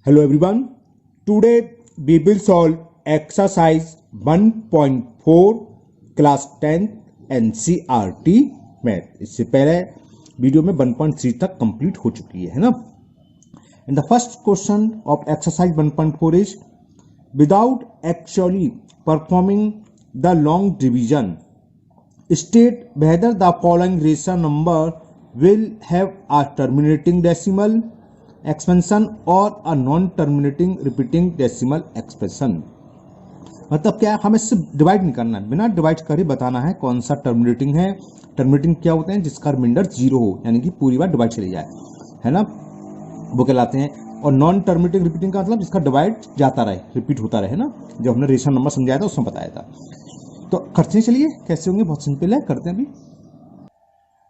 Hello everyone. Today we will solve exercise 1.4 class 10 NCERT math. इससे पहले video में 1.3 तक कंप्लीट हो चुकी है ना। And the first question of exercise 1.4 is without actually performing the long division, state whether the following rational number will have a terminating decimal expansion और a non terminating repeating decimal expression. मतलब क्या है, हमें सिर्फ divide नहीं करना है, बिना डिवाइड कर ही बताना है कौन सा टर्मिनेटिंग है। टर्मिनेटिंग क्या होते हैं? जिसका रिमाइंडर जीरो हो, यानी कि पूरी बार डिवाइड चली जाए, है ना, वो कहलाते हैं। और नॉन टर्मिनेटिंग रिपीटिंग का मतलब जिसका डिवाइड जाता रहे, रिपीट होता रहे ना। जो हमने रेशनल नंबर समझाया था उसमें बताया था। तो करते हैं, चलिए कैसे होंगे, बहुत सिंपल है, करते हैं अभी।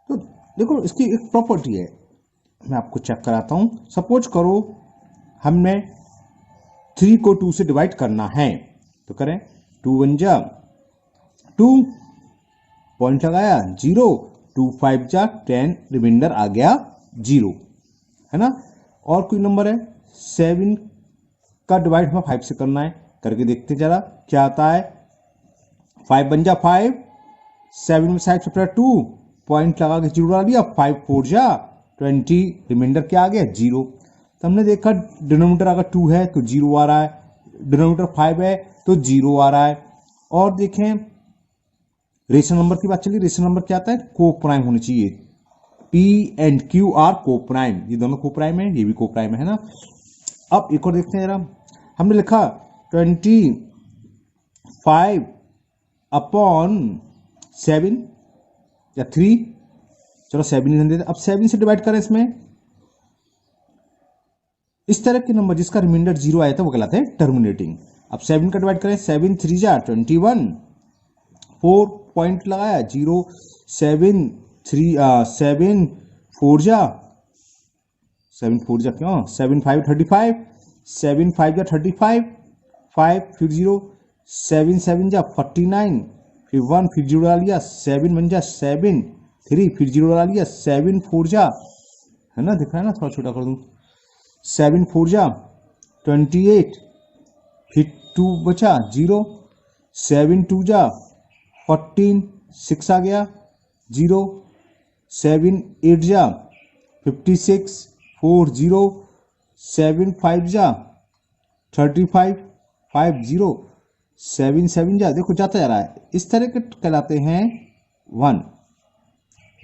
तो देखो इसकी एक प्रॉपर्टी है, मैं आपको चेक कराता हूं। सपोज करो हमने 3 को 2 से डिवाइड करना है, तो करें 2 1 जा 2, पॉइंट लगाया 0, 2 5 जा 10, रिमाइंडर आ गया 0, है ना। और कोई नंबर है 7 का डिवाइड हमें 5 से करना है, करके देखते हैं जरा क्या आता है। 5 1 जा 5, 7 में 2, पॉइंट लगा के 0 डाल दिया, 5 4 जा 20, रिमाइंडर क्या आ गया 0। तो हमने देखा डिनोमिनेटर अगर 2 है तो 0 आ रहा है, डिनोमिनेटर 5 है तो 0 आ रहा है। और देखें रेशनल नंबर की बात चली, रेशनल नंबर क्या आता है? को प्राइम होनी चाहिए। P एंड Q आर को प्राइम, ये दोनों को प्राइम है, ये भी को प्राइम है ना। अब एक और देखते हैं जरा, हमने लिखा 25 अपॉन 7 या 3, चलो 7 ही देते। अब 7 से डिवाइड करें इसमें, इस तरह के नंबर जिसका रिमाइंडर 0 आया था वो कहलाते हैं टर्मिनेटिंग। अब 7 का डिवाइड करें, 7 3 जा 21, 4 पॉइंट लगाया 0, 7 4 जा क्यों 7 5 35, 7 5 जा 35, 5 फिर 0, 7 7 जा 49, फिर 1 फिर 0 डाल लिया, 7 1 जा 7, 3 फिर 0 डाल लिया, 7 4 जा, है ना, दिख रहा है ना, थोड़ा छोटा कर दूं, 7 4 जा 28, फिर 2 बचा 0, 7 2 जा 14, 6 आ गया 0, 7 8 जा 56, 4 0, 7 5 जा 35, 5 0, 7 7 जा, देखो जाता जा रहा है। इस तरह के कहलाते हैं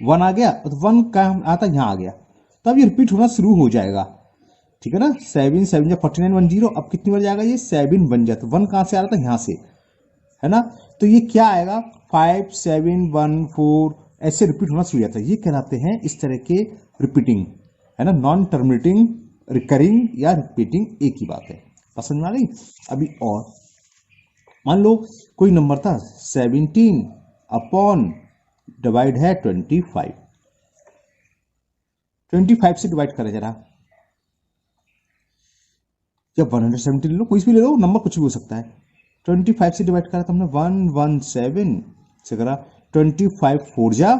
1 आ गया, तो 1 का आता यहाँ आ गया, तो अब ये रिपीट होना शुरू हो जाएगा, ठीक है ना। 7 7 जा 49 1 0, अब कितनी बार जाएगा ये? 7 बन जाता, 1 कहां से आ रहा था? यहाँ से, है ना। तो ये क्या आएगा? 5 7 1 4, ऐसे रिपीट होना शुरू हो जाता है। ये कहलाते हैं इस तरह के रिपीटिंग, है ना। नॉन टर्मिनेटिंग, रिकरिंग या रिपीटिंग एक ही बात है। पसंद आ गई? अभी और मान लो कोई नंबर था 17 अपॉन डिवाइड है 25, 25 से डिवाइड करें जरा, जब 170 ले लो, कोई भी ले लो, नंबर कुछ भी हो सकता है। 25 से डिवाइड करा तो हमने 117 से करा, 25 4 जा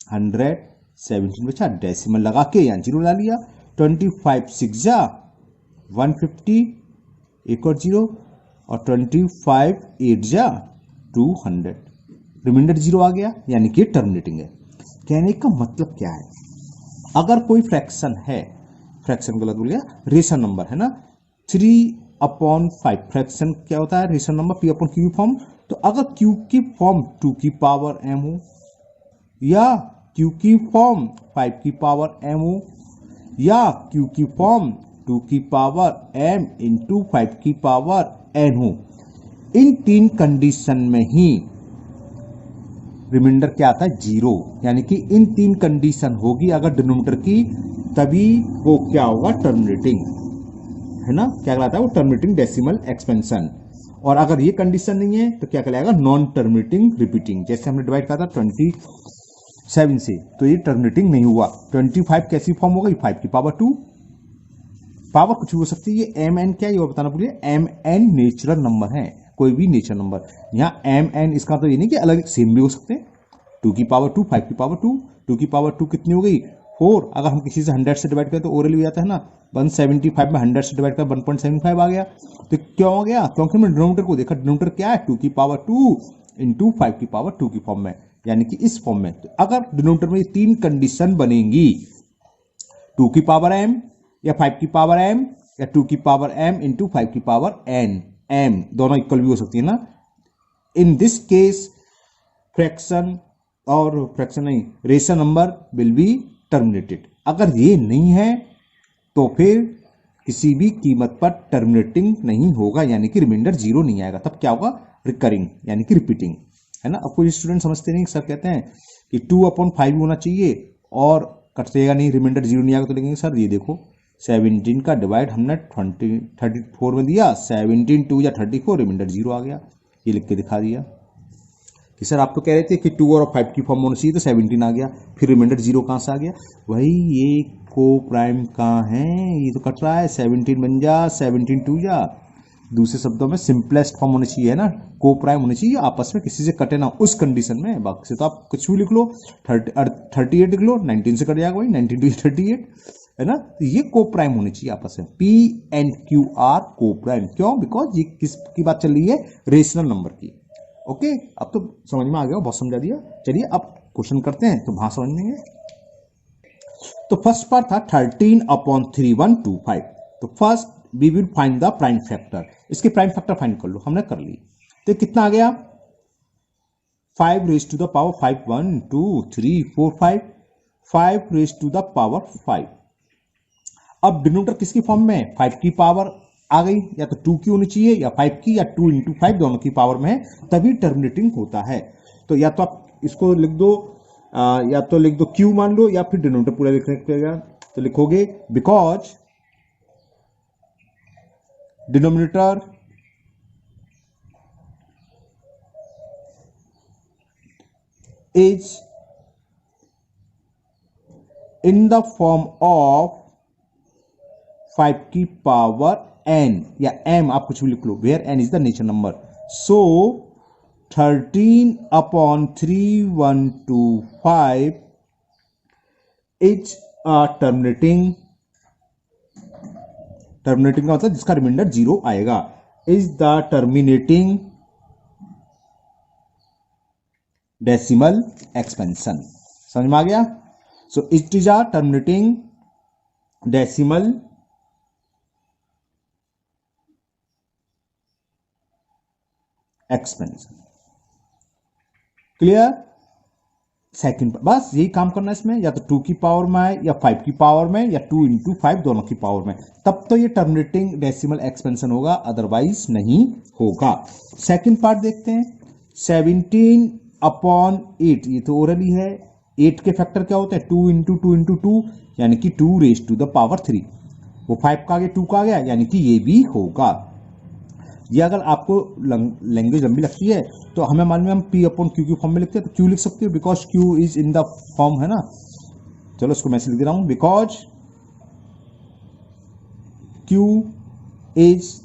100, 17 बचा, डेसिमल लगा के यहाँ 0 डाल लिया, 25 6 जा 150, एक और 0, और 25 8 जा 200, रिमाइंडर 0 आ गया, यानी कि टर्मिनेटिंग है। कहने का मतलब क्या है? अगर कोई फ्रैक्शन है, फ्रैक्शन गलत बोल गया, रेशनल नंबर है ना, 3/5 फ्रैक्शन क्या होता है? Rational number P upon Q form. तो अगर Q की फॉर्म 2 की पावर m हो, या Q की फॉर्म 5 की पावर m हो, या Q की फॉर्म 2 की पावर m इंटू 5 की पावर n हो, इन 3 कंडीशन में ही रिमाइंडर क्या आता है? 0। यानी कि इन 3 कंडीशन होगी अगर डिनोमिनेटर की, तभी वो क्या होगा? टर्मिनेटिंग, है ना। क्या कहलाता है वो? Terminating decimal expansion. और अगर ये कंडीशन नहीं है तो क्या कहलाएगा? Non terminating repeating. जैसे हमने डिवाइड करा था 27 से, तो ये टर्मिनेटिंग नहीं हुआ। 25 कैसी फॉर्म हो गई? 5 की पावर 2, पावर कुछ भी हो सकती है। ये एम एन क्या है ये बताना भूलिए, एम एन नेचुरल नंबर है, कोई भी नेचुरल नंबर। यहाँ एम एन इसका तो ये नहीं कि अलग सेम भी हो सकते हैं। 2 की पावर 2, 5 की पावर 2, 2 की पावर 2 कितनी हो गई? 1.4, अगर हम किसी से 100 से डिवाइड करें तो ओरली हो जाता है ना, 175 में 100 से डिवाइड कर 1.75 आ गया। तो क्यों आ गया? क्योंकि हमने डिनोमिनेटर को देखा, डिनोमिनेटर क्या है 2 की पावर 2 इंटू 5 की पावर 2 की फॉर्म में, यानी कि इस फॉर्म में। तो अगर डिनोमिनेटर में ये 3 कंडीशन बनेंगी, 2 की पावर m या 5 की पावर m या 2 की पावर m इंटू 5 की पावर n, m दोनों इक्वल भी हो सकती है ना, इन दिस केस फ्रैक्शन और फ्रैक्शन नहीं, rational number will be terminated. अगर ये नहीं है तो फिर किसी भी कीमत पर टर्मिनेटिंग नहीं होगा, यानी कि रिमाइंडर 0 नहीं आएगा। तब क्या होगा? रिकरिंग, यानी कि रिपीटिंग, है ना। अब कोई स्टूडेंट समझते नहीं, सर कहते हैं कि 2/5 होना चाहिए और कटेगा नहीं, रिमाइंडर 0 नहीं आएगा। तो लेकिन सर ये देखो 17 का डिवाइड हमने 34 में दिया, 17 2 या 34, रिमाइंडर 0 आ गया। ये लिख के दिखा दिया कि सर आप तो कह रहे थे कि 2 और 5 की फॉर्म होना चाहिए, तो 17 आ गया, फिर रिमाइंडर 0 कहाँ से आ गया? वही ये को प्राइम कहाँ है, ये तो कट रहा है, 17 बन जा, 17 2 जा। दूसरे शब्दों में सिंपलेस्ट फॉर्म होनी चाहिए, है ना, को प्राइम होनी चाहिए, आपस में किसी से कटे ना उस कंडीशन में। बाकी से तो आप कुछ भी लिख लो, 38 लिख लो, 19 से कट जाएगा भाई, 19 2 38, है ना। तो ये को प्राइम होनी चाहिए आपस में, P एंड Q आर को प्राइम। क्यों? बिकॉज ये किसकी बात चल रही है? रेशनल नंबर की। ओके, अब तो समझ में आ गया, बहुत समझा दिया। चलिए अब क्वेश्चन करते हैं, तो वहां समझ लेंगे। तो फर्स्ट पार्ट था 13/3125। तो first we will find the prime factor. इसके प्राइम फैक्टर फाइंड कर लो, हमने कर ली। तो कितना आ गया? 5 raise to the power 5, 1 2 3 4 5, 5 raise to the power 5। अब डिनोमिनेटर किसकी फॉर्म में है? 5 की पावर आ गई, या तो 2 की होनी चाहिए या 5 की, या 2 इंटू 5 दोनों की पावर में है, तभी टर्मिनेटिंग होता है। तो या तो आप इसको लिख दो, या तो लिख दो Q मान लो, या फिर डिनोमिनेटर पूरा लिखने पड़ेगा। तो लिखोगे because denominator is in the form of 5 की पावर n, या m आप कुछ भी लिख लो, where n is the natural number. So 13/3125 is terminating का मतलब जिसका रिमाइंडर 0 आएगा, is the terminating decimal expansion. समझ में आ गया? So it is a terminating decimal expansion. Clear? Second, बस यही काम करना है इसमें, या तो 2 की पावर में आए या 5 की पावर में, या 2 इंटू 5 दोनों की पावर में, तब तो ये टर्मिनेटिंग डेसिमल एक्सपेंशन होगा, अदरवाइज नहीं होगा। सेकंड पार्ट देखते हैं, 17/8। ये तो ओरली है। 8 के फैक्टर क्या होते हैं? 2 इंटू 2 इंटू 2, यानी कि 2 रेज टू द पावर 3। वो 5 का आगे 2 का आ गया, यानी कि ये भी होगा। ये अगर आपको लैंग्वेज लंबी लगती है तो हमें मालूम है हम P/Q की फॉर्म में लिखते हैं, तो Q लिख सकते हो, because Q is in the form, है ना। चलो इसको मैं लिख दे रहा हूं, बिकॉज Q इज,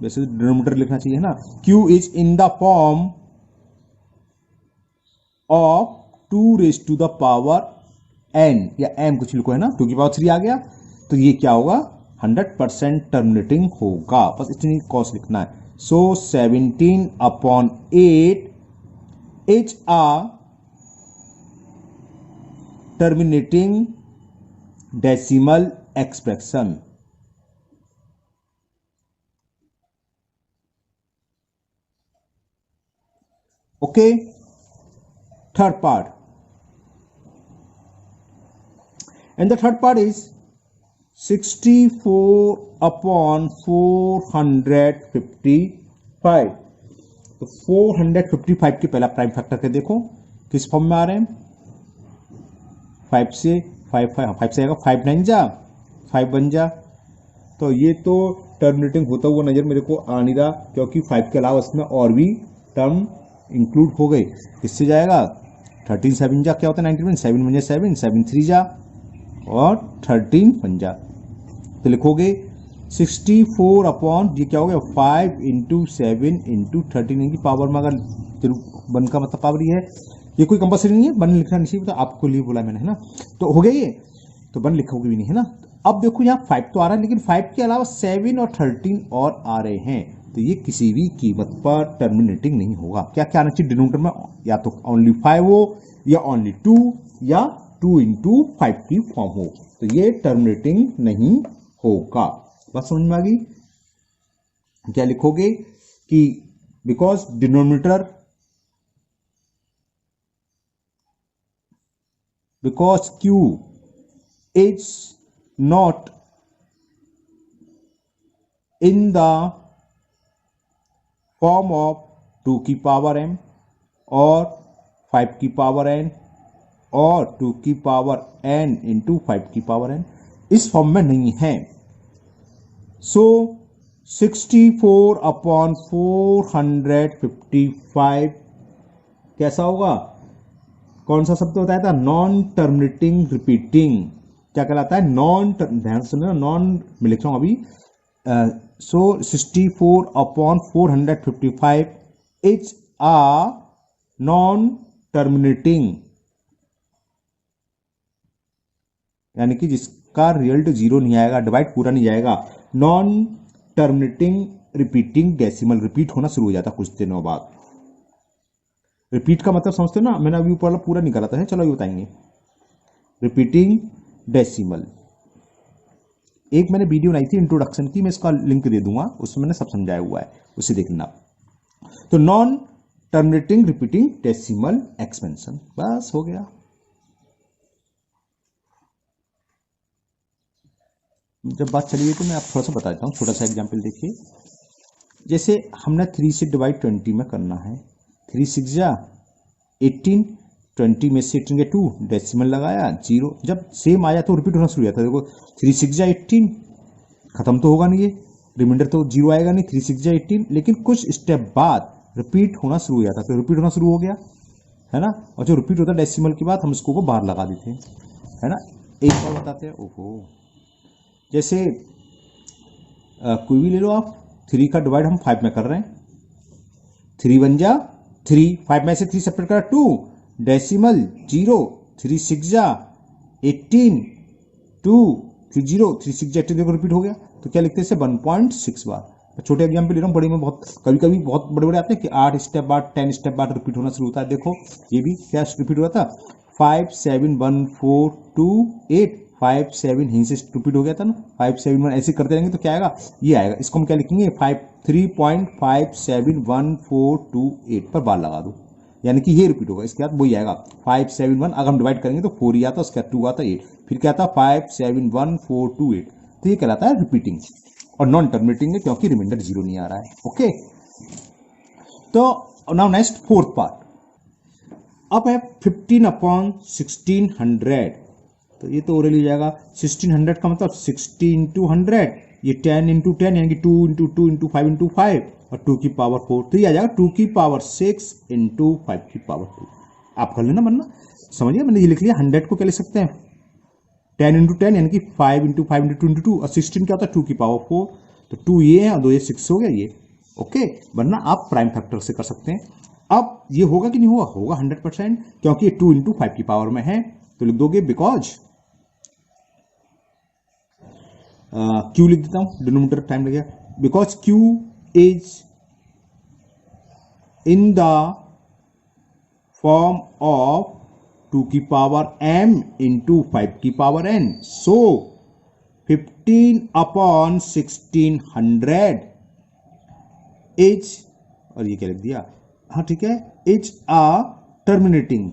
वैसे डिनोमिनेटर लिखना चाहिए ना, Q is in the form of 2 raise to the power n, या m कुछ लिखो, है ना, 2 की पावर 3 आ गया। तो ये क्या होगा? 100% टर्मिनेटिंग होगा, बस इतनी कॉस लिखना है। सो 17/8 is a terminating decimal expression. Okay, third part, and the third part is 64/455। तो 455 के पहला प्राइम फैक्टर के देखो किस फॉर्म में आ रहे हैं? 5 से 5 से आएगा, 5 9 जा 5 बन जा। तो ये तो टर्मिनेटिंग होता हुआ नजर मेरे को आ नहीं रहा, क्योंकि 5 के अलावा इसमें और भी टर्म इंक्लूड हो गए। किससे जाएगा? 13 7 जा क्या होता है 19 में? 7 बन जा 7, 7 3 जा और 13 बन जा। तो लिखोगे 64 ये क्या हो गया? 5 इंटू 7 इंटू 13 की पावर में, अगर 1 का मतलब पावर ही है, ये कोई कंपल्सरी नहीं है 1 लिखना नहीं चाहिए, तो आपको लिए बोला मैंने, है ना। तो हो गया ये। तो 1 लिखोगे भी नहीं, है ना। अब देखो यहाँ 5 तो आ रहा है, लेकिन 5 के अलावा 7 और 13 और आ रहे हैं, तो ये किसी भी कीमत पर टर्मिनेटिंग नहीं होगा। क्या क्या आना चाहिए डिनोमिनेटर में, या तो ओनली 5 हो, या ओनली 2, या 2 इंटू 5 की फॉर्म हो, तो ये टर्मिनेटिंग नहीं होगा। बात समझ में आ गई। क्या लिखोगे कि because denominator, because Q is not in the form of 2 की पावर m और 5 की पावर n और 2 की पावर n इंटू 5 की पावर n, इस फॉर्म में नहीं है। सो 64 अपॉन 455 कैसा होगा, कौन सा शब्द बताया था, नॉन टर्मिनेटिंग रिपीटिंग। क्या कहलाता है, नॉन, ध्यान से सुनना, नॉन मैं लिख रहा हूं अभी। सो 64 upon 455 is a non terminating, यानी कि जिसका रिजल्ट 0 नहीं आएगा, डिवाइड पूरा नहीं जाएगा, non terminating repeating decimal, repeat होना शुरू हो जाता कुछ दिनों बाद। रिपीट का मतलब समझते हो ना, मैंने अभी ऊपर पूरा नहीं करा था, चलो अभी बताएंगे। रिपीटिंग डेसिमल, एक मैंने वीडियो बनाई थी इंट्रोडक्शन की, मैं इसका लिंक दे दूंगा, उसमें मैंने सब समझाया हुआ है, उसे देख लेना। तो non terminating repeating decimal expansion, बस हो गया। जब बात चली गई तो मैं आप थोड़ा सा बता देता हूँ, छोटा सा एग्जाम्पल देखिए। जैसे हमने 3 से डिवाइड 20 में करना है, 3 6 जा 18, 20 में से 18 के 2 डेसिमल लगाया 0, जब सेम आया तो रिपीट होना शुरू हो जाता है। देखो 3 6 जा 18, खत्म तो होगा नहीं, ये रिमाइंडर तो 0 आएगा नहीं, 3 6 जा 18, लेकिन कुछ स्टेप बाद रिपीट होना शुरू हो जाता है, तो रिपीट होना शुरू हो गया, है ना। और जो रिपीट होता है डेसिमल के बाद हम इसको बाहर लगा देते हैं, है ना। एक बार बताते हैं। ओहो, जैसे कोई भी ले लो आप, 3 का डिवाइड हम 5 में कर रहे हैं, 3 1 जा 3, 5 में से 3 सेपरेट करा 2, डेसिमल 0, 3 6 जा 18, 2 3 0, 3 6 जा 18, देखो रिपीट हो गया। तो क्या लिखते हैं इसे 1.6 बार। छोटे एग्जाम्पल ले रहा हूँ, बड़े में बहुत कभी कभी बहुत बड़े बड़े आते हैं कि 8 स्टेप बाद 10 स्टेप बाद रिपीट होना शुरू होता है। देखो ये भी क्या रिपीट हुआ था, 5 7 1 4 2 8, 5 7 यहीं से रिपीट हो गया था ना, 5 7 1, ऐसे करते रहेंगे तो क्या आएगा, ये आएगा। इसको हम क्या लिखेंगे, 3.57142 पर बार लगा दो, यानी कि ये रिपीट होगा। इसके बाद वही आएगा 5 7 1, अगर हम डिवाइड करेंगे तो 4 ही आता, उसके बाद 2 आता 8, फिर क्या आता 5 7 1 4 2 8। तो ये कहलाता है रिपीटिंग, और नॉन टर्मिनेटिंग है क्योंकि रिमाइंडर 0 नहीं आ रहा है। ओके, तो नाउ नेक्स्ट फोर्थ पार्ट। अब है 15 अपॉन 1600, तो ये तो ओरली जाएगा। 1600 का मतलब 60 इंटू 100, ये 10 इंटू 10 यानी कि 2 इंटू 2 इंटू 5 इंटू 5 और 2 की पावर 4, तो ये आ जाएगा 2 की पावर 6 इंटू 5 की पावर 2। आप कर लेना बनना, समझिए मैंने ये लिख लिया। 100 को क्या लिख सकते हैं, 10 इंटू 10 यानी कि 5 इंटू 5 इंटू 2 इंटू 2, और 16 क्या होता है 2 की पावर 4, तो 2 ये है और 2 ये 6 हो गया ये। ओके, वरना आप प्राइम फैक्टर से कर सकते हैं। अब ये होगा कि नहीं होगा, होगा 100%, क्योंकि ये 2 इंटू 5 की पावर में है, तो लिख दोगे बिकॉज क्यू लिख देता हूं, डिनोमिनेटर टाइम लगेगा, because Q is in the form of 2 की पावर m इंटू 5 की power n, so 15 upon 1600 is, और ये क्या लिख दिया, हाँ ठीक है, इज अ टर्मिनेटिंग,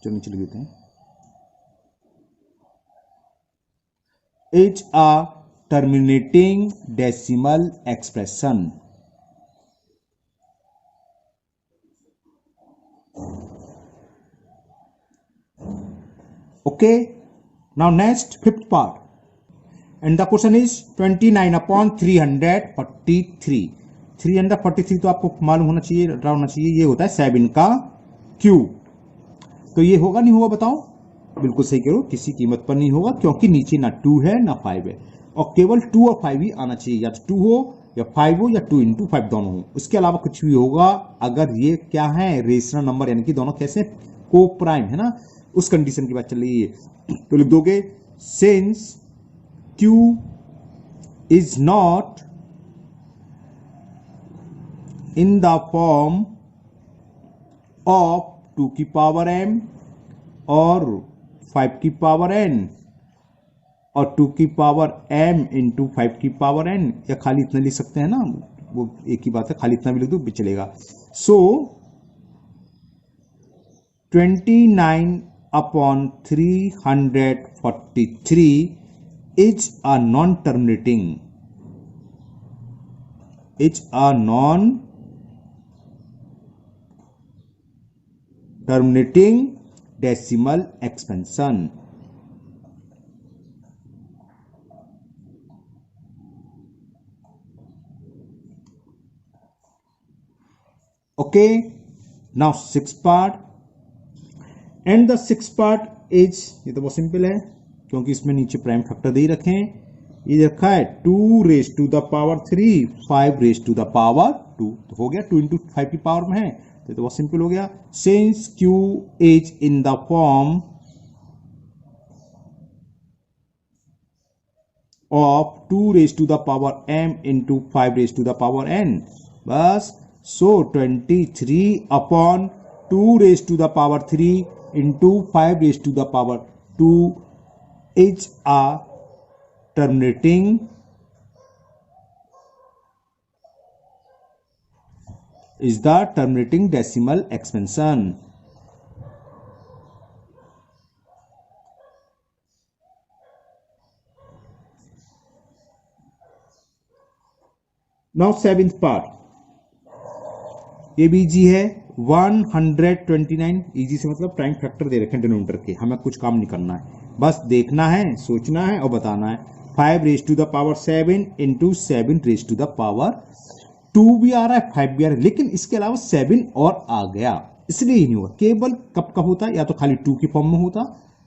चलो नीचे लिख देते हैं, is a terminating decimal expression. Okay, now next fifth part, and the question is 29 upon 343। 343 तो आपको मालूम होना चाहिए, रटा होना चाहिए, ये होता है 7 का क्यूब। तो ये होगा नहीं होगा बताओ, बिल्कुल सही करो, किसी कीमत पर नहीं होगा, क्योंकि नीचे ना 2 है ना 5 है, और केवल 2 और 5 ही आना चाहिए, या 2 हो या 5 हो या 2 इंटू 5 दोनों हो, उसके अलावा कुछ भी होगा अगर ये क्या है रेशनल नंबर, यानी कि दोनों कैसे को प्राइम है ना, उस कंडीशन की बात चल रही है। तो लिख दोगे since q is not in the form of 2 की पावर m और 5 की पावर n और 2 की पावर m इंटू 5 की पावर n, या खाली इतना लिख सकते हैं ना, वो एक ही बात है, खाली इतना भी लिख दो भी चलेगा। सो 29 upon 343 is a non terminating decimal expansion. Okay, now sixth part, and the sixth part is, ये तो बहुत सिंपल है क्योंकि इसमें नीचे प्राइम फैक्टर दे ही रखे हैं। ये रखा है 2 raise to the power 3 5 raise to the power 2, तो हो गया 2 इंटू 5 की पावर में है, तो बहुत सिंपल हो गया। Since q is in the form of 2 raise to the power m into 5 raise to the power n, बस। So 23 upon 2 raised to the power 3 into 5 raised to the power 2 is a terminating decimal expansion. Now seventh part, ये भी easy है। 129 easy से मतलब prime factor दे रखे हैं denominator के, हमें कुछ काम नहीं करना है, बस देखना है, सोचना है और बताना है। 5 raise to the power 7 into 7 raise to the power 2 भी आ रहा है, 5 भी आ रहा है, लेकिन इसके अलावा 7 और आ गया, इसलिए ही नहीं हुआ। केवल कब कब होता है, या तो खाली 2 की फॉर्म में होता,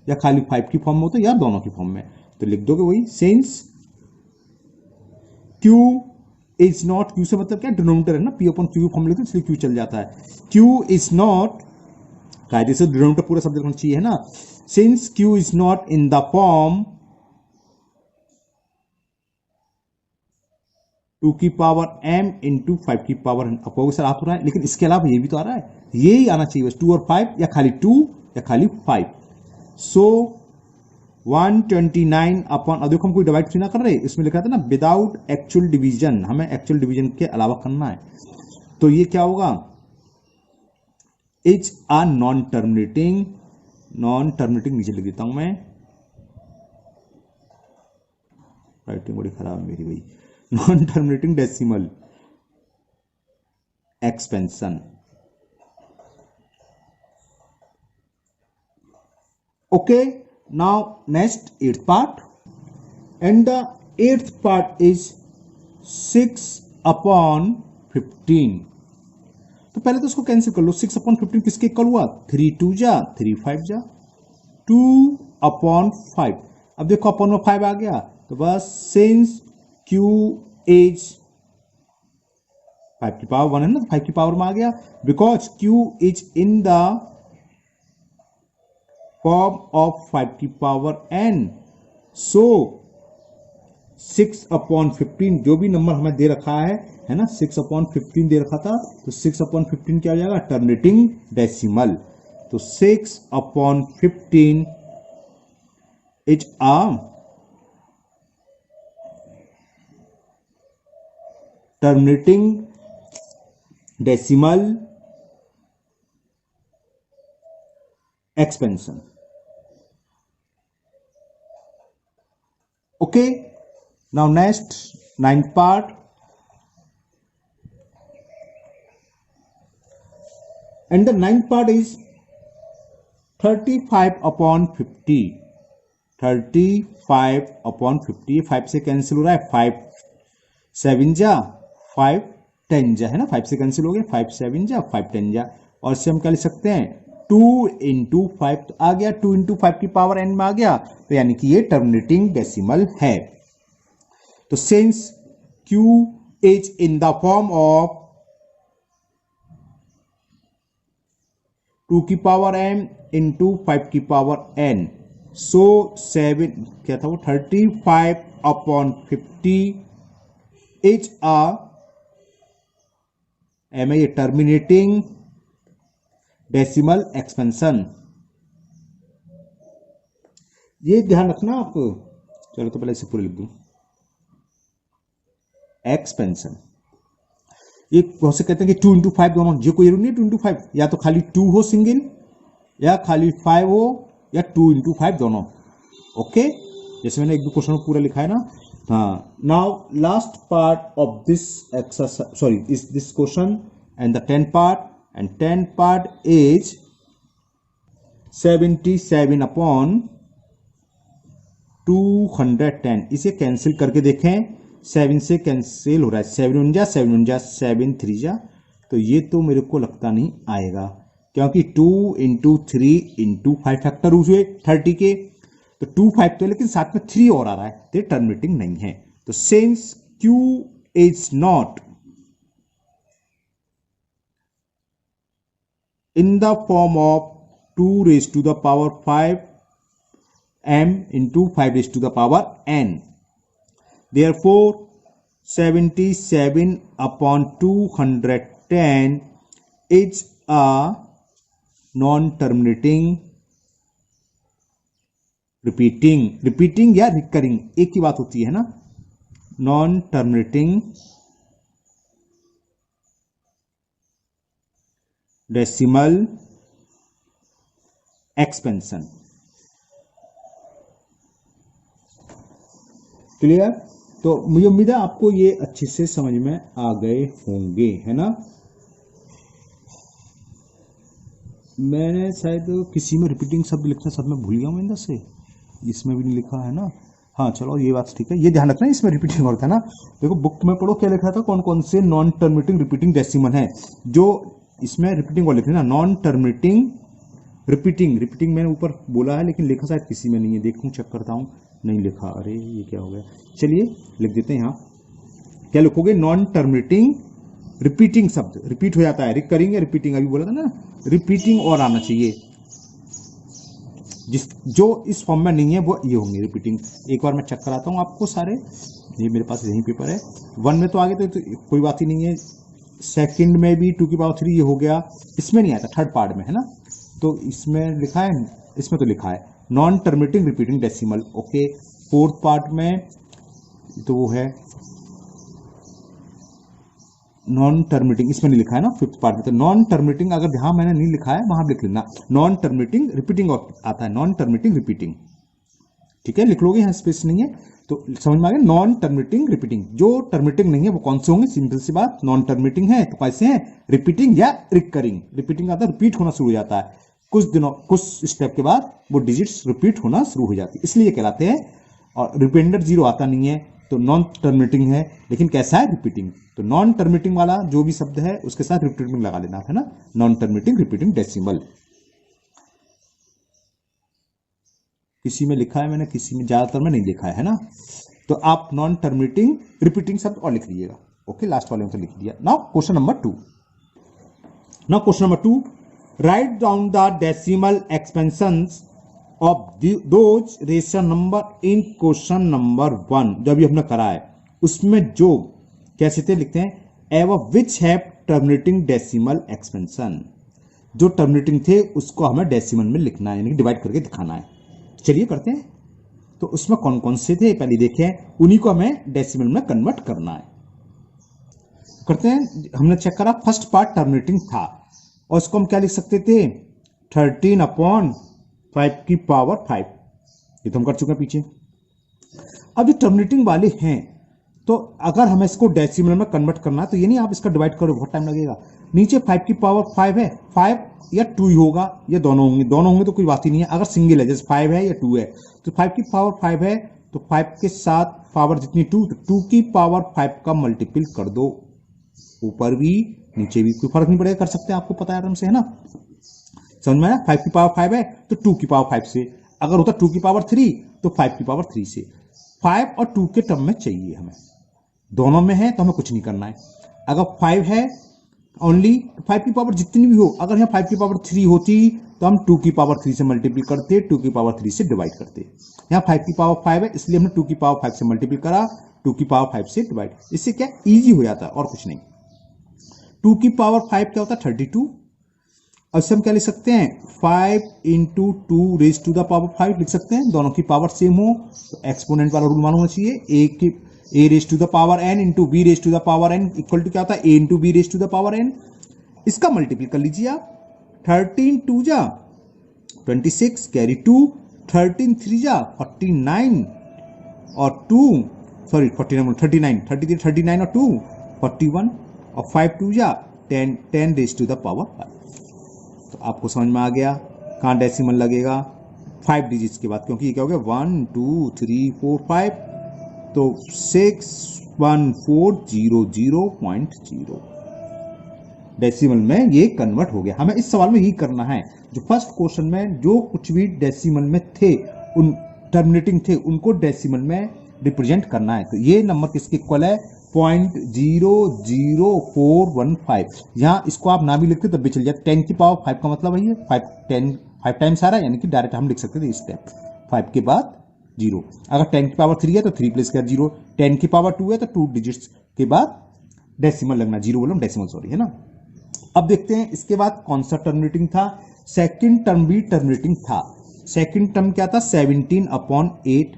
या खाली 5 की फॉर्म में होता, या दोनों की फॉर्म में। तो लिख दोगे वही, since Q is not, Q से मतलब क्या, डिनोमिनेटर है ना, पी अपॉन क्यू फॉर्म लेते, इसलिए क्यू चल जाता है। क्यू इज नॉट, कायदे से डिनोमिनेटर पूरा शब्द लिखना चाहिए है ना। Since Q is not in the form 2 की पावर m इंटू 5 की पावर n, आपको सर आ तो रहा है, लेकिन इसके अलावा ये भी तो आ रहा है, ये ही आना चाहिए बस, 2 और 5, या खाली 2 या खाली 5। सो 129 अपॉन, अब देखो हम कोई डिवाइड ना कर रहे, इसमें लिखा था ना विदाउट एक्चुअल डिवीजन, हमें एक्चुअल डिवीजन के अलावा करना है, तो ये क्या होगा, इज अ नॉन टर्मिनेटिंग नीचे लिख देता हूं मैं, राइटिंग बड़ी खराब मेरी भाई, non terminating decimal expansion. Okay, now next 8th part, and the 8th part is 6 upon 15। तो पहले तो उसको कैंसिल कर लो, 6 अपॉन 15 किसके इक्वल हुआ, 3 2 जा 3 5 जा 2 अपॉन 5। अब देखो अपॉन में 5 आ गया, तो बस सिंस Q इज 5 की पावर 1 है ना, 5 की पावर में आ गया, because Q is in the form of 5 की पावर n। सो 6 अपॉन 15 जो भी नंबर हमें दे रखा है ना, 6 अपॉन 15 दे रखा था, तो 6 अपॉन 15 क्या हो जाएगा, टर्मिनेटिंग डेसिमल। तो 6 upon 15 is a terminating decimal expansion. Okay, now next 9th part, and the 9th part is 35 upon 50। 35 upon 50, 5 से कैंसिल हो रहा है, 5 7 जा 5 10 जा है ना, 5 से कैंसिल हो गया, 5 7 जा 5 10 जा, और से हम क्या लिख सकते हैं, 2 इंटू 5 आ गया, 2 इंटू 5 की पावर n में आ गया, तो यानी कि ये टर्मिनेटिंग डेसिमल है। तो since Q is in the form of 2 की पावर m इंटू 5 की पावर n, सो 7 क्या था वो 35/50 is a um a terminating decimal expansion. ये ध्यान रखना आप। चलो तो पहले इसे पूरे लिख दूं। एक्सपेंशन ये बहुत से कहते हैं कि 2 × 5 दोनों, जो कोई नहीं है 2 × 5, या तो खाली 2 हो सिंगल या खाली 5 हो या 2 × 5 दोनों। ओके, जैसे मैंने एक दो क्वेश्चन पूरा लिखा है ना। हाँ, now last part of this exercise, sorry is this question and the 10th part, and 10th part is 77/210। इसे कैंसिल करके देखें, 7 से कैंसिल हो रहा है, 7 1 जा 7 1 जा 7 3 जा, तो ये तो मेरे को लगता नहीं आएगा, क्योंकि 2 × 3 × 5 फैक्टर हुए 30 के, तो 2 5 तो, लेकिन साथ में 3 और आ रहा है, तो टर्मिनेटिंग नहीं है। तो since Q is not in the form of 2⁵ m × 5⁵n, therefore 77/210 is a non-terminating repeating या रिकरिंग, एक ही बात होती है ना, non terminating decimal expansion. Clear? तो मुझे उम्मीद है आपको ये अच्छे से समझ में आ गए होंगे, है ना। मैंने शायद किसी में रिपीटिंग शब्द लिखना सब में भूल गया हूं, से इसमें भी नहीं लिखा है ना। हाँ चलो ये बात ठीक है, ये ध्यान रखना इसमें रिपीटिंग होता है ना। देखो बुक में पढ़ो क्या लिखा था, कौन कौन से नॉन टर्मिनेटिंग रिपीटिंग डेसिमल है, जो इसमें रिपीटिंग वाले लिखना ना, नॉन टर्मिनेटिंग रिपीटिंग मैंने ऊपर बोला है, लेकिन लिखा शायद किसी में नहीं है, देखूं चेक करता हूं, नहीं लिखा, अरे ये क्या हो गया। चलिए लिख देते हैं, यहाँ क्या लिखोगे, नॉन टर्मिनेटिंग रिपीटिंग शब्द, रिपीट हो जाता है, रिकरिंग या रिपीटिंग, अभी बोला था ना, रिपीटिंग और आना चाहिए, जो इस फॉर्म में नहीं है वो ये होंगे रिपीटिंग। एक बार मैं चेक कराता हूं आपको सारे, ये मेरे पास यही पेपर है, 1 में तो आगे तो कोई बात ही नहीं है, सेकंड में भी 2⁵3 ये हो गया, इसमें नहीं आता, 3rd पार्ट में है ना, तो इसमें लिखा है, इसमें तो लिखा है non terminating repeating decimal. Okay, 4th part में तो वो है नॉन टर्मिनेटिंग, इसमें नहीं लिखा है ना 5th पार्ट में, तो नॉन टर्मिनेटिंग अगर जहां मैंने नहीं लिखा है वहां लिख लेना, नॉन टर्मिनेटिंग रिपीटिंग आता है, नॉन टर्मिनेटिंग रिपीटिंग, ठीक है, लिख लोगे, यहाँ स्पेस नहीं है तो समझ में आ गया। नॉन टर्मिनेटिंग रिपीटिंग, जो टर्मिनेटिंग नहीं है वो कौन से होंगे, सिंपल सी बात, नॉन टर्मिनेटिंग है तो कैसे हैं, रिपीटिंग या रिकरिंग। रिपीटिंग आता है, रिपीट होना शुरू हो जाता है, कुछ स्टेप के बाद वो डिजिट्स रिपीट होना शुरू हो जाती है, इसलिए कहलाते हैं। और रिमाइंडर 0 आता नहीं है तो नॉन टर्मिनेटिंग है, लेकिन कैसा है, रिपीटिंग। तो नॉन टर्मिनेटिंग वाला जो भी शब्द है उसके साथ रिपीटिंग लगा लेना है ना, नॉन टर्मिनेटिंग रिपीटिंग डेसिमल। किसी में लिखा है मैंने, किसी में, ज्यादातर में नहीं लिखा है ना, तो आप नॉन टर्मिनेटिंग रिपीटिंग शब्द और लिख लीजिएगा। ओके, लास्ट वाले में तो लिख दिया। Now question number 2, write down the decimal expansions of those rational number in question number 1, जो अभी हमने करा है उसमें जो कैसे थे लिखते हैं, एवं which have terminating decimal expansion, जो टर्मिनेटिंग थे उसको हमें डेसिमल में लिखना है, यानी डिवाइड करके दिखाना है। चलिए करते हैं, तो उसमें कौन कौन से थे पहले देखें, उन्हीं को हमें डेसिमल में कन्वर्ट करना है। करते हैं, हमने चेक करा फर्स्ट पार्ट टर्मिनेटिंग था, और उसको हम क्या लिख सकते थे, 13/5⁵, ये तो हम कर चुके हैं पीछे। अब जो टर्मिनेटिंग वाले हैं, तो अगर हमें इसको डेसिमल में कन्वर्ट करना है तो ये नहीं आप इसका डिवाइड करो, बहुत टाइम लगेगा। नीचे 5⁵ है, 5 या 2 ही होगा, ये दोनों होंगे तो कोई बात ही नहीं है। अगर सिंगल है, जैसे 5 है या 2 है, तो 5⁵ है तो 5 के साथ पावर जितनी 2, तो 2⁵ का मल्टीपल कर दो, ऊपर भी नीचे भी कोई फर्क नहीं पड़ेगा, कर सकते हैं, आपको पता है आराम से, है ना, समझ में आया। 5⁵ है तो 2⁵ से, अगर होता 2⁵3 तो 5⁵ से, 5 और 2 के टर्म में चाहिए हमें, दोनों में है तो हमें कुछ नहीं करना है। अगर 5 है ओनली 5 की पावर जितनी भी हो, अगर यहाँ 5 की पावर 3 होती तो हम 2 की पावर 3 से मल्टीप्लाई करते, 2 की पावर 3 से डिवाइड करते। यहाँ 5 की पावर 5 है इसलिए हमने 2 की पावर 5 से मल्टीप्लाई करा, 2 की पावर 5 से डिवाइड। इससे क्या इजी हो जाता है और कुछ नहीं। 2 की पावर 5 क्या होता है 32। अब से हम क्या लिख सकते हैं 5 into 2 raise to the power 5 लिख सकते हैं। दोनों की पावर सेम हो तो एक्सपोनेंट वाला रूल मालूम होना चाहिए। A raise to the power N into B raise to the power N equal to क्या होता है A into B raise to the power N. इसका मल्टीप्लाई कर लीजिए आप। 13 2 जा 26 कैरी 2, 13 3 जा 49 और 2 सॉरी 49 39 33 39 और 2 41 और 5 2 जा 10 10 रेज टू द पावर 5। तो आपको समझ में आ गया कहाँ डेसिमल लगेगा 5 डिजिट्स के बाद, क्योंकि ये क्या हो गया 1 2 3 4 5 तो 61400.0 डेसिमल में ये कन्वर्ट हो गया। हमें इस सवाल में यही करना है, जो फर्स्ट क्वेश्चन में जो कुछ भी डेसिमल में थे उन टर्मिनेटिंग थे उनको डेसिमल में रिप्रेजेंट करना है। तो ये नंबर किसके इक्वल है 0.00415। यहाँ इसको आप ना भी लिखते तब भी चल जाए। 10 की पावर 5 का मतलब है 5 टाइम्स आ रहा है, यानी कि डायरेक्ट हम लिख सकते थे स्टेप 5 के बाद 0। अगर 10 की पावर 3 है तो 3 प्लेस कर 0, 10 की पावर 2 है तो 2 डिजिट्स के बाद डेसिमल लगना, 0 बोलो डेसिमल सॉरी, है ना। अब देखते हैं इसके बाद कौन सा टर्मिनेटिंग था। सेकंड टर्म भी टर्मिनेटिंग था। सेकंड टर्म क्या था 17/8।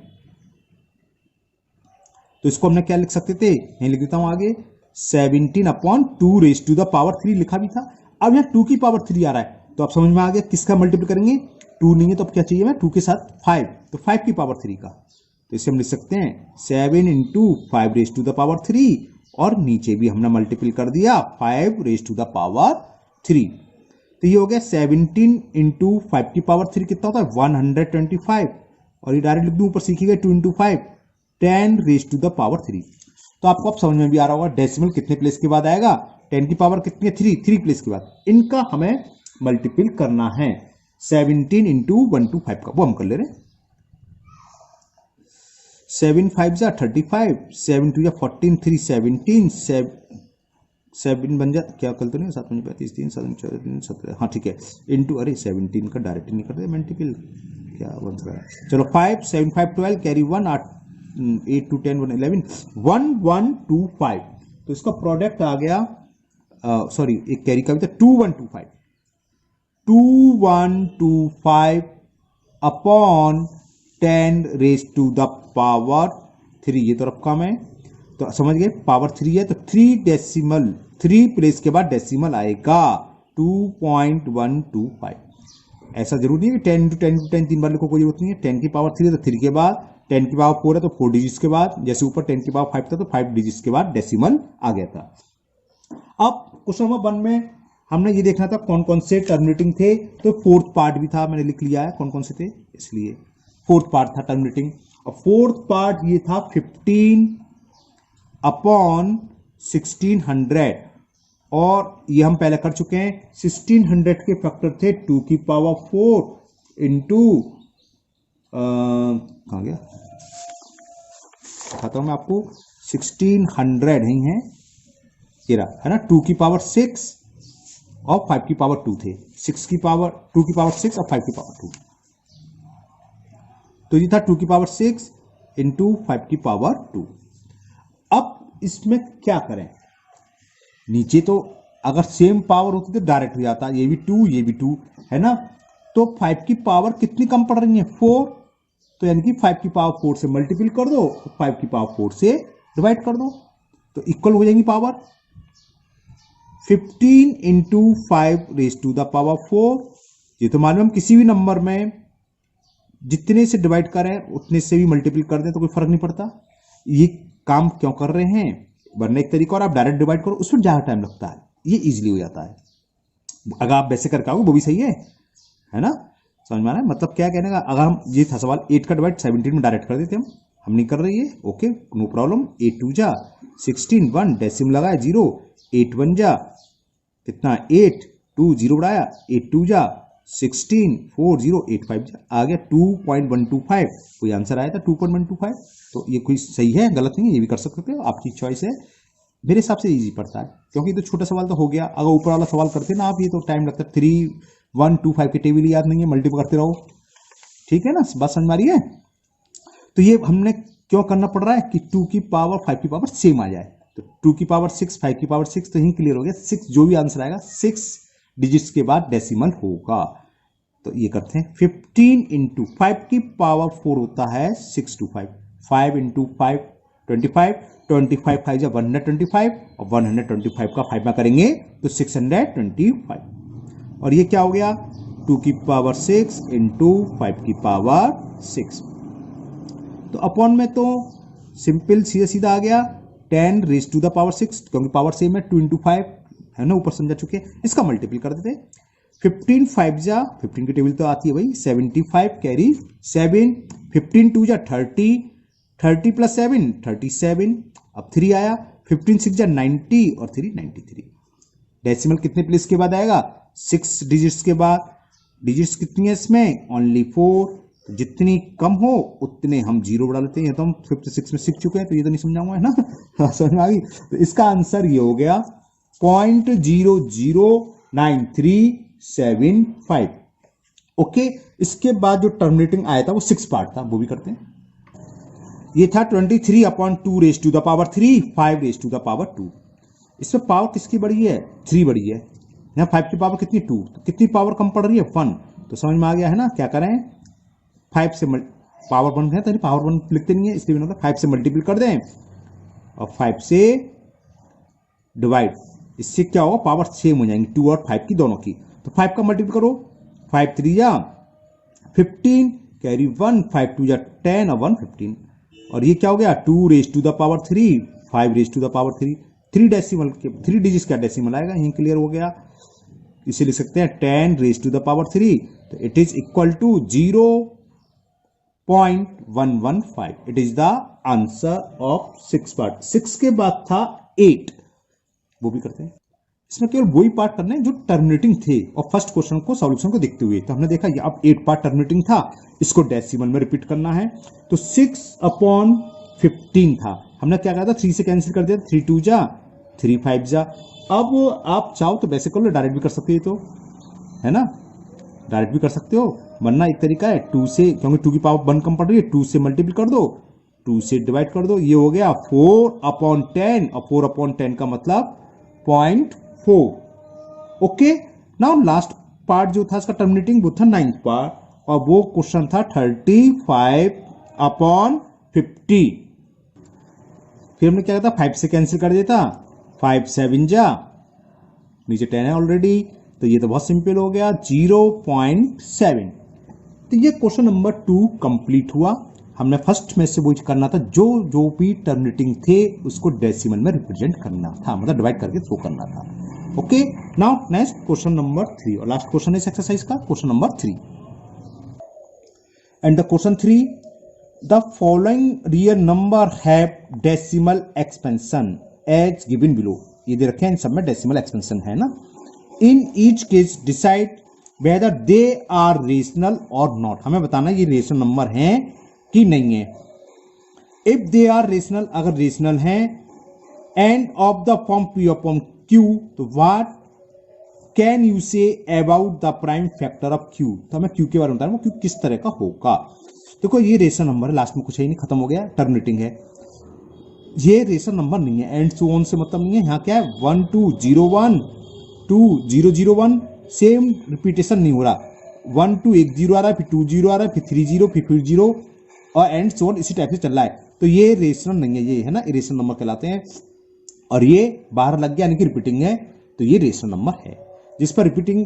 तो इसको हमने क्या लिख सकते थे, यहां लिख देता हूं आगे 17/2 रेज टू द पावर 3 लिखा भी था। अब यहां 2 की पावर 3 आ रहा है तो आप समझ में आ गया किसका मल्टीप्लाई करेंगे 2 नहीं है तो अब क्या चाहिए मैं 2 के साथ 5, तो 5 की पावर 3 का। तो इसे हम लिख सकते हैं 7 into 5 raise to the power 3 और नीचे भी हमने मल्टीप्लाई कर दिया 5 रेज टू द पावर 3। तो ये हो गया 17 इंटू 5 की पावर 3 कितना होता है 125 और ये डायरेक्ट लिख दूं ऊपर सीखिएगा 2 into 5 10 raise to the power 3। तो आपको अब समझ में भी आ रहा होगा डेसिमल कितने प्लेस के बाद आएगा 10 की पावर कितनी है 3 प्लेस के बाद। इनका हमें मल्टीपल करना है 17 इंटू 125 का, वो हम कर ले रहे हैं। 7 5 जा 35, 7 2 जा 14 3 17 7 बन जा क्या कल तो नहीं 7 5 35 3 7 14 3 17 हाँ ठीक है इंटू अरे 17 का डायरेक्ट नहीं करते मल्टीपल क्या बन रहा है। चलो 5 7 5 12 कैरी 1 8 8 2 10 1 11 1 1 2 5। तो इसका प्रोडक्ट आ गया सॉरी एक कैरी का भी था 2125 upon 10 raise to the power 3। ये तो रखा मैं तो समझ गए पावर 3 है तो 3 डेसिमल 3 प्लेस के बाद डेसिमल आएगा 2.125। ऐसा जरूरी नहीं कि 10 इंटू 10 इंटू 10 तीन बार लिखो, कोई जरूरत नहीं है। 10 की पावर 3 है तो 3 के बाद, 10 की पावर 4 है तो 4 डिजिट्स के बाद, जैसे ऊपर 10 की पावर 5 था तो 5 डिजिट्स के बाद डेसिमल आ गया था। अब क्वेश्चन नंबर 1 में हमने ये देखना था कौन कौन से टर्मिनेटिंग थे, तो फोर्थ पार्ट भी था मैंने लिख लिया है कौन कौन से थे, इसलिए फोर्थ पार्ट था टर्मिनेटिंग। और फोर्थ पार्ट ये था 15/1600 और ये हम पहले कर चुके हैं। 1600 के फैक्टर थे 2 की पावर 4 इंटू कहां गया बताता हूं मैं आपको 1600 नहीं है ये रहा है ना 2 की पावर 6 और 5 की पावर 2 थे। 6 की पावर 2 की पावर 6 और 5 की पावर 2। तो ये था 2 की पावर 6 इंटू 5 की पावर 2। अब इसमें क्या करें, नीचे तो अगर सेम पावर होती तो डायरेक्ट हो जाता, ये भी 2 ये भी 2 है ना। तो 5 की पावर कितनी कम पड़ रही है 4, तो यानी कि 5 की पावर 4 से मल्टीपल कर दो, 5 की पावर 4 से डिवाइड कर दो तो इक्वल हो जाएंगी power. 15 into 5 raise to the power 4। ये तो मालूम हम किसी भी नंबर में जितने से डिवाइड करें उतने से भी मल्टीपल कर दें तो कोई फर्क नहीं पड़ता। ये काम क्यों कर रहे हैं, वरना एक तरीका और आप डायरेक्ट डिवाइड करो उसमें ज्यादा टाइम लगता है, ये इजीली हो जाता है। अगर आप वैसे करके आओगे वो भी सही है ना, समझ में आ रहा है मतलब क्या कहने का। अगर हम ये था सवाल 8 का डिवाइड 17 में डायरेक्ट कर देते हम नहीं कर रही है ओके नो प्रॉब्लम। 8 2 जा 16 1 डेसिमल लगाया 0, 8 1 जा कितना 8 2 0 बढ़ाया 8 2 जा 16 4 0 8 5 जा आ गया 2.125। कोई आंसर आया था 2.125। तो ये कोई सही है गलत नहीं है, ये भी कर सकते हो आपकी चॉइस है। मेरे हिसाब से इजी पड़ता है, क्योंकि तो छोटा सवाल तो हो गया। अगर ऊपर वाला सवाल करते ना आप, ये तो टाइम लगता है। 3 1 2 5 की टेबल याद नहीं है, मल्टीपल करते रहो, ठीक है ना, बात समझ में आ रही है। तो ये हमने क्यों करना पड़ रहा है कि 2 की पावर 5 की पावर सेम आ जाए। तो 2 की पावर 6 5 की पावर 6, तो यही क्लियर हो गया। 6 जो भी आंसर आएगा 6 डिजिट्स के बाद डेसिमल होगा। तो ये करते हैं 15 इंटू 5 की पावर 4 होता है 625, 5 इंटू 5 25, 25 5 जा 125, और 125 का 5 में करेंगे तो 625। और ये क्या हो गया, 2 की पावर 6 इंटू 5 की पावर 6। तो अपॉन में तो सिंपल सीधा सीधा आ गया 10 रेज टू द पावर 6, क्योंकि पावर सेम है, 2 इंटू 5 है ना, ऊपर समझा चुके। इसका मल्टीपल कर देते, 15 5 जा 15 की टेबल तो आती है भाई, 75 कैरी 7, 15 2 जा 30, 30 प्लस 7 37, अब 3 आया, 15 6 जा 90 और 3 93। डेसिमल कितने प्लेस के बाद आएगा, 6 डिजिट्स के बाद। डिजिट्स कितनी है इसमें, ओनली 4। तो जितनी कम हो उतने हम जीरो बढ़ा लेते हैं। ये तो हम 5th 6 में सीख चुके हैं, तो ये तो नहीं समझाऊंगा, है ना। समझ में आ गई। तो इसका आंसर ये हो गया 0.009375। ओके, इसके बाद जो टर्मिनेटिंग आया था वो 6 पार्ट था, वो भी करते हैं। ये था 23/2 raise to the power 3, 5 raise to the power 2। इसमें पावर किसकी बढ़ी है, 3 बढ़ी है। यहाँ 5 की पावर कितनी, 2, तो कितनी पावर कम पड़ रही है, 1। तो समझ में आ गया है ना, क्या करें, 5 से पावर 1 है, तो पावर 1 लिखते नहीं है, इसलिए मैंने 5 से मल्टीपल कर दें और 5 से डिवाइड। इससे क्या होगा, पावर सेम हो जाएंगी 2 और 5 की दोनों की। तो 5 का मल्टीपल करो, 5 3 जा 15 कैरी 1, 5 2 जा 10 और 1 15। और ये क्या हो गया, 2 raise to the power 3, 5 raise to the power 3। 3 decimal के 3 डिजिट्स का डेसिमल आएगा, यही क्लियर हो गया। इसे लिख सकते हैं 10 रेज टू द पावर 3, तो it is equal to 0.115। It is the answer of 6 part. 6 के बाद था 8, वो भी करते हैं। इसमें केवल वही पार्ट करने हैं जो टर्मिनेटिंग थे, और फर्स्ट क्वेश्चन को सॉल्यूशन को देखते हुए। तो हमने देखा ये अब 8 पार्ट टर्मिनेटिंग था, इसको डेसिमल में रिपीट करना है। तो 6/15 था, हमने क्या कहा था, 3 से कैंसिल कर दिया, 3 2 जा 3 5 जा। अब आप चाहो तो वैसे कर लो, डायरेक्ट भी कर सकते हो, तो है ना, डायरेक्ट भी कर सकते हो। वरना एक तरीका है 2 से, क्योंकि 2 की पावर 1 कम पड़ रही है, 2 से मल्टीपल कर दो, 2 से डिवाइड कर दो। ये हो गया 4/10, और 4/10 का मतलब 0.4। ओके, नाउ लास्ट पार्ट जो था इसका टर्मिनेटिंग, वो था 9th पार्ट, और वो क्वेश्चन था 35/50। फिर हमने क्या कहता, 5 से कैंसिल कर देता, 5 7 जा, नीचे 10 है ऑलरेडी, तो ये तो बहुत सिंपल हो गया 0.7। तो ये क्वेश्चन नंबर 2 कंप्लीट हुआ। हमने फर्स्ट में से वो करना था, जो जो भी टर्मिनेटिंग थे उसको डेसिमल में रिप्रेजेंट करना था, मतलब डिवाइड करके थ्रो करना था। Okay, now next question number 3, और लास्ट क्वेश्चन इस एक्सरसाइज का, question number 3। And the question 3, the following real number have decimal expansion as given below. ये दे रखे हैं, इन सब में डेसिमल एक्सपेंशन है ना। In each case decide whether they are rational और नॉट। हमें बताना ये रेशनल नंबर हैं कि नहीं है। इफ दे आर रेशनल, अगर रेशनल हैं, and of the form P upon Q, तो what can you say about the prime factor of Q। तो हमें Q के बारे में बताना, वो Q किस तरह का होगा। देखो ये रेशनल नंबर है, लास्ट में कुछ है ही नहीं, खत्म हो गया, टर्मिनेटिंग है। ये रेशनल नंबर नहीं है, एंड सो ऑन से मतलब नहीं है। यहाँ क्या है, 1 2 0 1 2 0 0 1, सेम रिपीटेशन नहीं हो रहा। 1 2 1 0 आ रहा है, फिर 2 0 आ रहा है, फिर 3 0, फिर 0, और एंड सो ऑन इसी टाइप से चल रहा है। तो ये रेशनल नहीं है, ये है ना इरेशनल नंबर कहलाते हैं। और ये बाहर लग गया यानी कि रिपीटिंग है, तो ये रेशनल नंबर है। जिस पर रिपीटिंग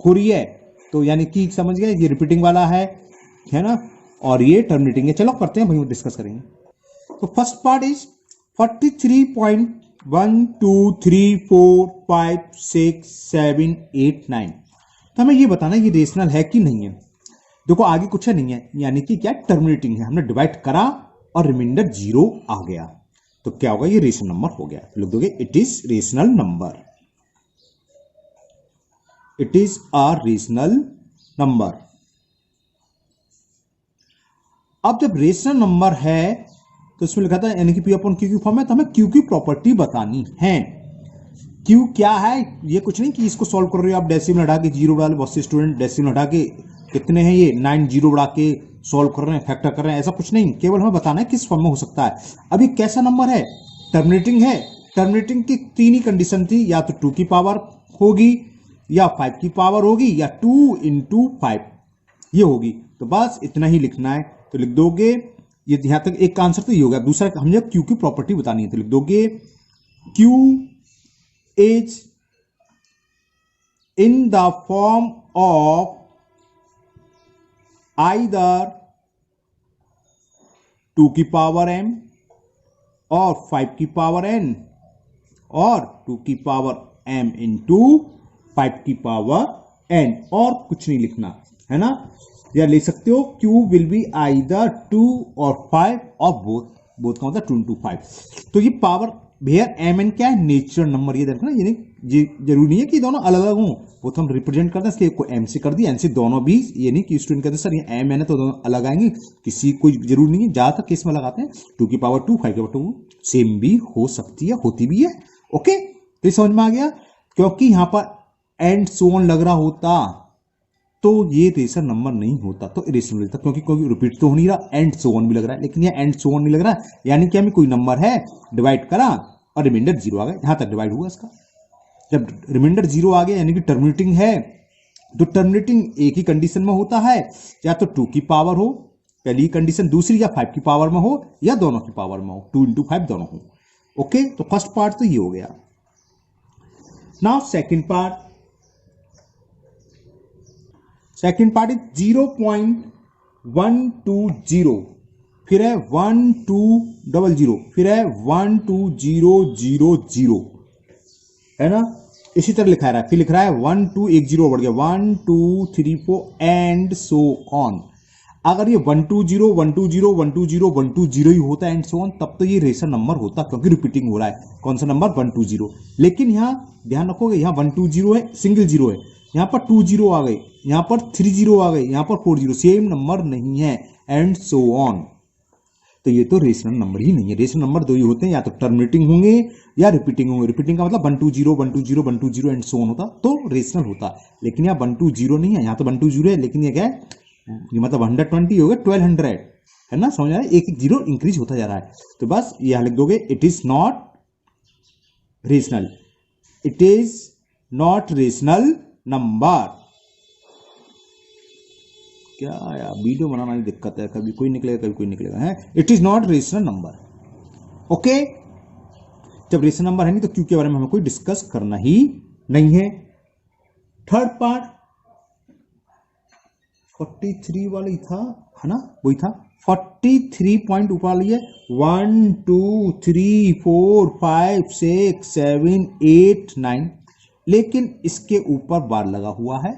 हो रही है तो यानी कि समझ गए, ये रिपीटिंग वाला है ना, और ये टर्मिनेटिंग है। चलो करते हैं भाई, डिस्कस करेंगे। तो फर्स्ट पार्ट इज 43.1 2 3 4 5 6 7 8 9। तो हमें ये बताना ये रेशनल है कि नहीं है। देखो आगे कुछ है नहीं है, यानी कि क्या, टर्मिनेटिंग है। हमने डिवाइड करा और रिमाइंडर 0 आ गया, तो क्या होगा, ये रेशनल नंबर हो गया। लिख दोगे it is rational number, it is a rational number. अब जब रेशनल नंबर है तो इसमें लिखा था यानी कि P अपॉन Q की फॉर्म है, तो हमें Q की प्रॉपर्टी बतानी है। Q क्या है, ये कुछ नहीं कि इसको सॉल्व कर रहे हो आप डेसिमल हटा के, जीरो डाल, बहुत से स्टूडेंट डेसिमल हटा के कितने हैं ये 9 जीरो बढ़ा के सॉल्व कर रहे हैं, फैक्टर कर रहे हैं, ऐसा कुछ नहीं, केवल हमें बताना है किस फॉर्म में हो सकता है। अब ये कैसा नंबर है, टर्मिनेटिंग है। टर्मिनेटिंग की तीन ही कंडीशन थी, या तो 2 की पावर होगी, या 5 की पावर होगी, या 2 इंटू 5 ये होगी। तो बस इतना ही लिखना है, तो लिख दोगे ये, यहां तक एक आंसर तो ये हो गया। दूसरा हमने Q की प्रॉपर्टी बतानी है, तो लिख दोगे Q is in the form of either 2 की पावर m और 5 की पावर n और 2 की पावर m इंटू 5 की पावर n, और कुछ नहीं लिखना है ना। या ले सकते हो Q विल बी आइदर 2 और 5 और बोथ का मतलब 2 इंटू 5। तो ये पावर भैया एम एन क्या है, नेचुरल नंबर, ये देखना, ये जरूरी नहीं है कि दोनों अलग अलग हों, वो तो हम रिप्रेजेंट करते हैं, इसलिए को एम से कर दिया, एन से दोनों भी, ये नहीं कि स्टूडेंट कहते हैं सर ये एम एन है तो दोनों अलग आएंगे, किसी कोई जरूरी नहीं है, ज्यादातर केस में लगाते हैं 2 की पावर 2 5 की पावर 2 सेम भी हो सकती है, होती भी है। ओके, तो समझ में आ गया, क्योंकि यहां पर एंड सो ऑन लग रहा होता तो ये रेशनल नंबर नहीं होता, तो इरेशनल होता, क्योंकि कोई रिपीट तो हो नहीं रहा, एंड सो ऑन भी लग रहा है, लेकिन ये एंड सो ऑन नहीं लग रहा है, यानी कि हमें कोई नंबर है, डिवाइड करा और रिमाइंडर 0 आ गया, यहां तक डिवाइड हुआ इसका। जब रिमाइंडर 0 आ गया यानी कि टर्मिनेटिंग है, तो टर्मिनेटिंग एक ही कंडीशन में होता है, या तो 2 की पावर हो पहली कंडीशन, दूसरी या 5 की पावर में हो, या दोनों की पावर में हो, 2 इंटू 5 दोनों हो। ओके, तो फर्स्ट पार्ट तो ये हो गया। नाउ सेकेंड पार्ट इज 0.120, फिर है 1200, फिर है 12000, है ना, इसी तरह लिखा रहा है, फिर लिख रहा है 1210 बढ़ गया 1 2 3 4 एंड सो ऑन। अगर ये 120 120 120 120 ही होता है एंड सो ऑन, तब तो ये रेशनल नंबर होता, क्योंकि रिपीटिंग हो रहा है। कौन सा नंबर, 120। लेकिन यहाँ ध्यान रखोगे, यहाँ 120 है, सिंगल जीरो है, यहाँ पर 2 जीरो आ गए, यहाँ पर 3 जीरो आ गए, यहाँ पर 4 जीरो, सेम नंबर नहीं है, एंड सो ऑन। तो ये तो रेशनल नंबर ही नहीं है। रेशनल नंबर दो ही होते हैं, या तो टर्मिनेटिंग होंगे या रिपीटिंग होंगे। रिपीटिंग का मतलब 120 120 120 एंड सो ऑन होता, तो रेशनल होता। लेकिन यहाँ 120 नहीं है, यहाँ तो 120 है, लेकिन ये क्या है, ये मतलब 120 हो गया 1200, है ना, समझ आ रहा है, एक एक जीरो इंक्रीज होता जा रहा है। तो बस यहां लिख दोगे it is not rational, it is not rational number. क्या यार, वीडियो बनाना में दिक्कत है, कभी कोई निकलेगा कभी कोई निकलेगा, है। It is not rational number. Okay, जब रेशनल नंबर है नहीं तो क्यू के बारे में हमें कोई डिस्कस करना ही नहीं है। थर्ड पार्ट 43 वाली था, है ना, वही था 43 पॉइंट ऊपर वाली है, 1 2 3 4 5 6 7 8 9, लेकिन इसके ऊपर बार लगा हुआ है।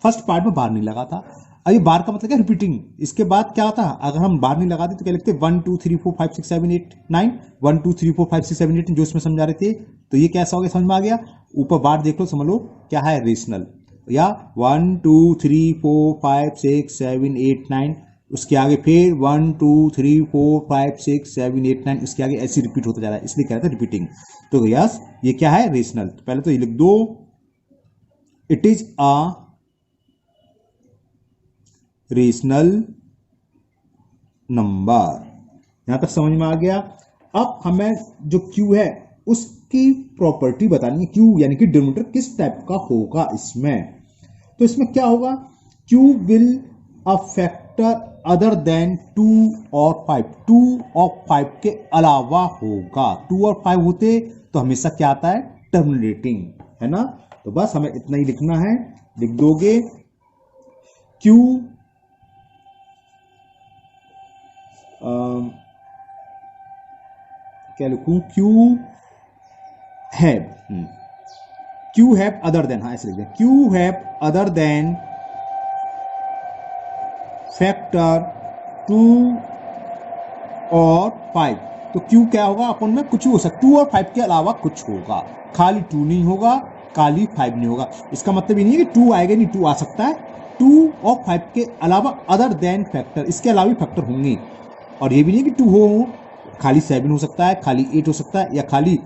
फर्स्ट पार्ट में बार नहीं लगा था। अभी बार का मतलब क्या, रिपीटिंग। इसके बाद क्या होता है, अगर हम बार नहीं लगाते तो क्या लिखते, 1 2 3 4 5 6 7 8 9, 1 2 3 4 5 6 7 8, जो इसमें समझा रहे थे। तो ये कैसा हो गया, समझ में आ गया। ऊपर बार देख लो, समझ लो क्या है, रेशनल। या 1 2 3 4 5 6 7 8 9, उसके आगे फिर 1 2 3 4 5 6 7 8 9, उसके आगे ऐसे रिपीट होता जा रहा है, इसलिए कह रहे थे रिपीटिंग। तो यस, ये क्या है, रेशनल। तो पहले तो ये लिख दो, it is a rational number. यहां तक समझ में आ गया। अब हमें जो Q है उसकी प्रॉपर्टी बतानी है। Q यानी कि डिनोमिनेटर किस टाइप का होगा इसमें। तो इसमें क्या होगा, Q will a factor other than 2 और 5, 2 और 5 के अलावा होगा। 2 और 5 होते तो हमेशा क्या आता है, टर्मिनेटिंग, है ना। तो बस हमें इतना ही लिखना है, लिख दोगे Q क्या लिखूं, Q हैव अदर देन, हाँ ऐसे लिख दें, Q have other than factor 2 और 5। तो Q क्या होगा, अपन में कुछ भी हो सकता, 2 और 5 के अलावा कुछ होगा, खाली 2 नहीं होगा, खाली 5 नहीं होगा। इसका मतलब ये नहीं है कि 2 आएगा नहीं, 2 आ सकता है, 2 और 5 के अलावा अदर देन फैक्टर, इसके अलावा भी फैक्टर होंगे। और ये भी नहीं कि 2 हो, खाली 7 हो सकता है, खाली 8 हो सकता है, या खाली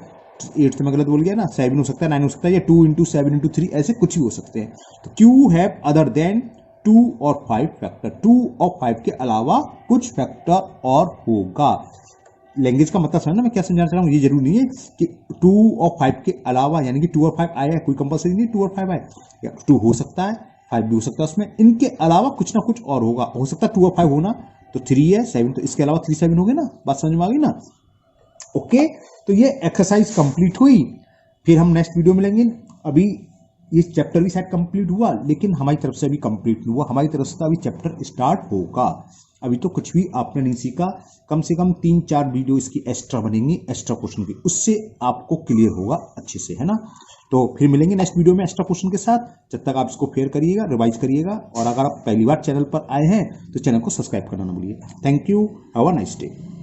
8 तो मैं गलत बोल गया ना, 7 हो सकता है, 9 हो सकता है, या 2 इंटू 7 इंटू 3, ऐसे कुछ भी हो सकते हैं। तो क्यू हैव अदर देन 2 और 5 फैक्टर, 2 और 5 के अलावा कुछ फैक्टर और होगा। लैंग्वेज का मतलब समझना मैं क्या समझाना चाह रहा हूँ। ये जरूरी नहीं है कि 2 और 5 के अलावा, यानी कि 2 और 5 आया है, कोई कंपलसरी नहीं 2 और 5 आए, या 2 हो सकता है, 5 भी हो सकता है, उसमें इनके अलावा कुछ ना कुछ और होगा। हो सकता है 2 और 5 होना, तो 3 है, 7, तो इसके अलावा 3 7 हो गए ना, बात समझ में आ गई ना। ओके, तो ये एक्सरसाइज कंप्लीट हुई। फिर हम नेक्स्ट वीडियो में मिलेंगे। अभी ये चैप्टर भी शायद कंप्लीट हुआ, लेकिन हमारी तरफ से अभी कंप्लीट नहीं हुआ, हमारी तरफ से अभी चैप्टर स्टार्ट होगा। अभी तो कुछ भी आपने नहीं सीखा। कम से कम 3-4 वीडियो इसकी एक्स्ट्रा बनेंगी, एक्स्ट्रा क्वेश्चन की, उससे आपको क्लियर होगा अच्छे से, है ना। तो फिर मिलेंगे नेक्स्ट वीडियो में एक्स्ट्रा क्वेश्चन के साथ। जब तक आप इसको फेयर करिएगा, रिवाइज करिएगा, और अगर आप पहली बार चैनल पर आए हैं तो चैनल को सब्सक्राइब करना ना भूलिए। Thank you, have a nice day.